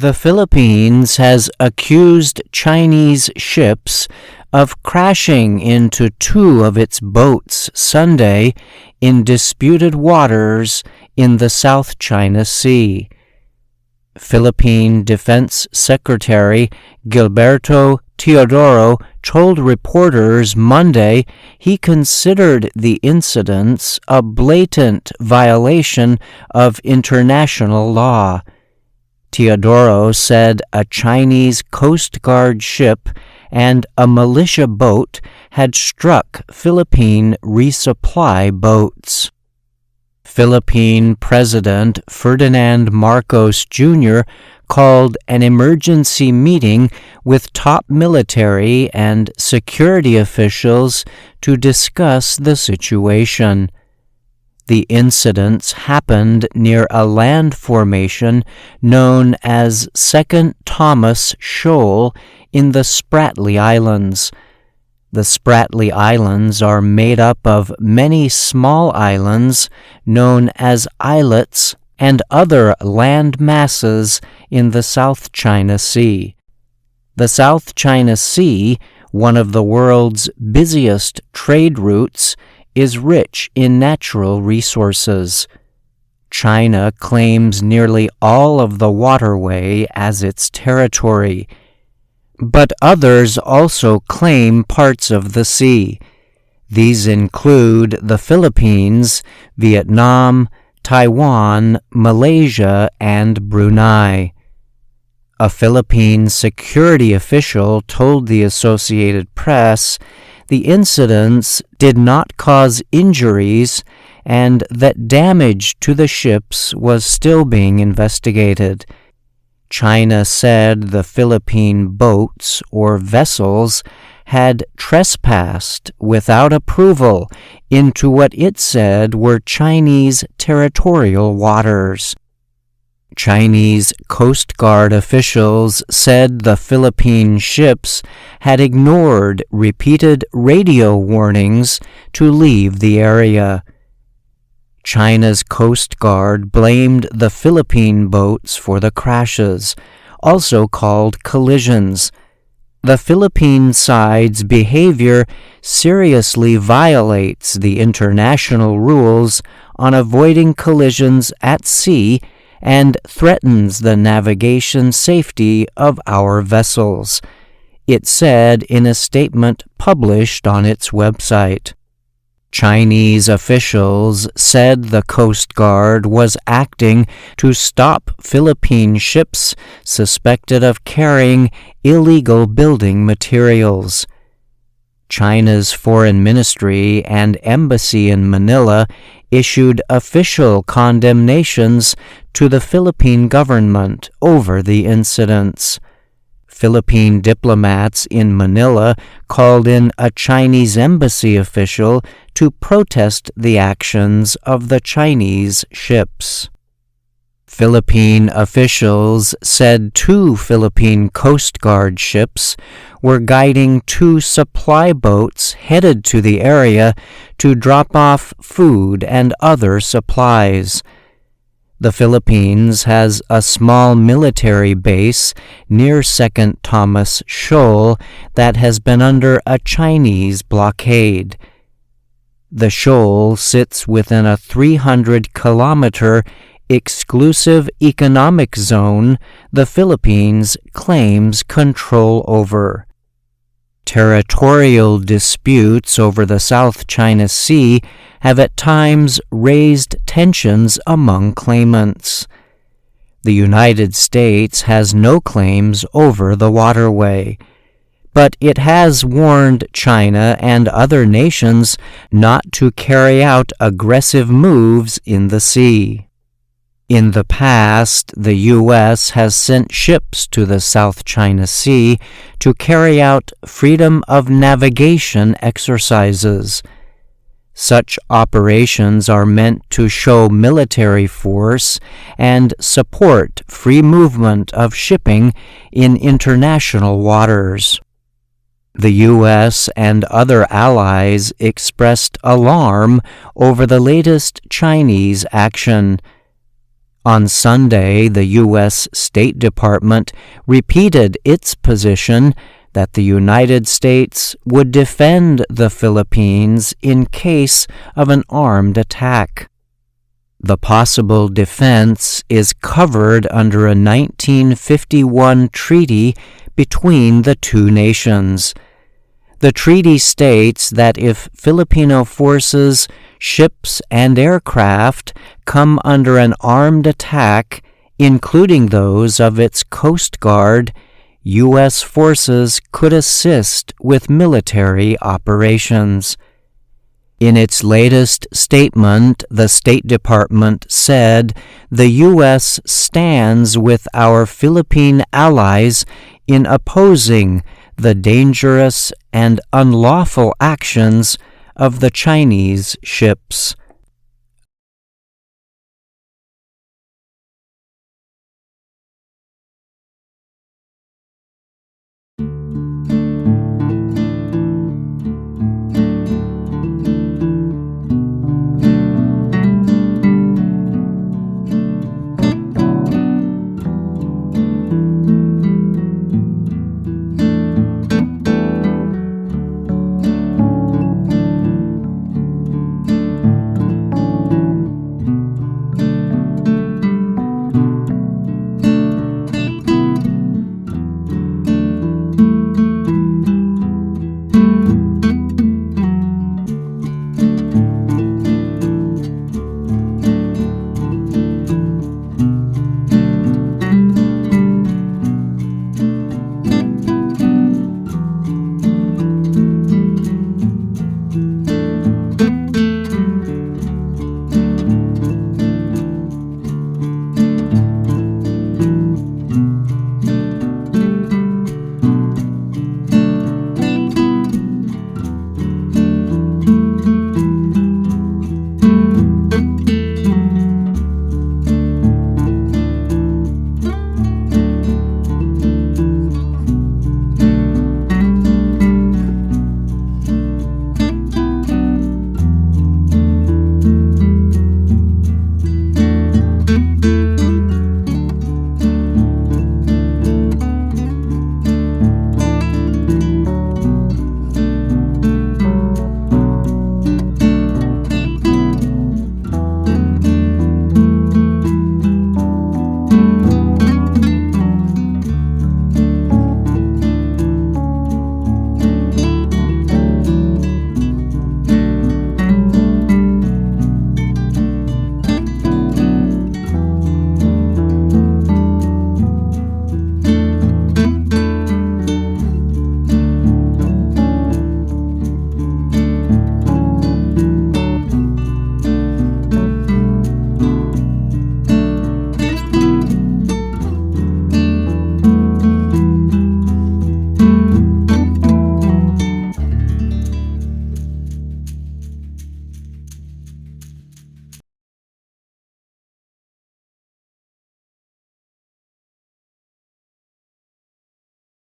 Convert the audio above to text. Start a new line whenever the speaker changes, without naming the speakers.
The Philippines has accused Chinese ships of crashing into two of its boats Sunday in disputed waters in the South China Sea. Philippine Defense Secretary Gilberto Teodoro told reporters Monday he considered the incidents a blatant violation of international law. Teodoro said a Chinese Coast Guard ship and a militia boat had struck Philippine resupply boats. Philippine President Ferdinand Marcos Jr. called an emergency meeting with top military and security officials to discuss the situation. The incidents happened near a land formation known as Second Thomas Shoal in the Spratly Islands. The Spratly Islands are made up of many small islands known as islets and other land masses in the South China Sea. The South China Sea, one of the world's busiest trade routes, is rich in natural resources. China claims nearly all of the waterway as its territory, but others also claim parts of the sea. These include the Philippines, Vietnam, Taiwan, Malaysia, and Brunei. A Philippine security official told the Associated Press the incidents did not cause injuries and that damage to the ships was still being investigated. China said the Philippine boats or vessels had trespassed without approval into what it said were Chinese territorial waters. Chinese Coast Guard officials said the Philippine ships had ignored repeated radio warnings to leave the area. China's Coast Guard blamed the Philippine boats for the crashes, also called collisions. The Philippine side's behavior seriously violates the international rules on avoiding collisions at sea and threatens the navigation safety of our vessels, it said in a statement published on its website. Chinese officials said the Coast Guard was acting to stop Philippine ships suspected of carrying illegal building materials. China's foreign ministry and embassy in Manila issued official condemnations to the Philippine government over the incidents. Philippine diplomats in Manila called in a Chinese embassy official to protest the actions of the Chinese ships. Philippine officials said two Philippine Coast Guard ships were guiding two supply boats headed to the area to drop off food and other supplies. The Philippines has a small military base near Second Thomas Shoal that has been under a Chinese blockade. The shoal sits within a 300-kilometer exclusive economic zone the Philippines claims control over. Territorial disputes over the South China Sea have at times raised tensions among claimants. The United States has no claims over the waterway, but it has warned China and other nations not to carry out aggressive moves in the sea. In the past, the U.S. has sent ships to the South China Sea to carry out freedom of navigation exercises. Such operations are meant to show military force and support free movement of shipping in international waters. The U.S. and other allies expressed alarm over the latest Chinese action. On Sunday, the U.S. State Department repeated its position that the United States would defend the Philippines in case of an armed attack. The possible defense is covered under a 1951 treaty between the two nations. The treaty states that if Filipino forces, ships, and aircraft come under an armed attack, including those of its Coast Guard, U.S. forces could assist with military operations. In its latest statement, the State Department said the U.S. stands with our Philippine allies in opposing the dangerous and unlawful actions of the Chinese ships.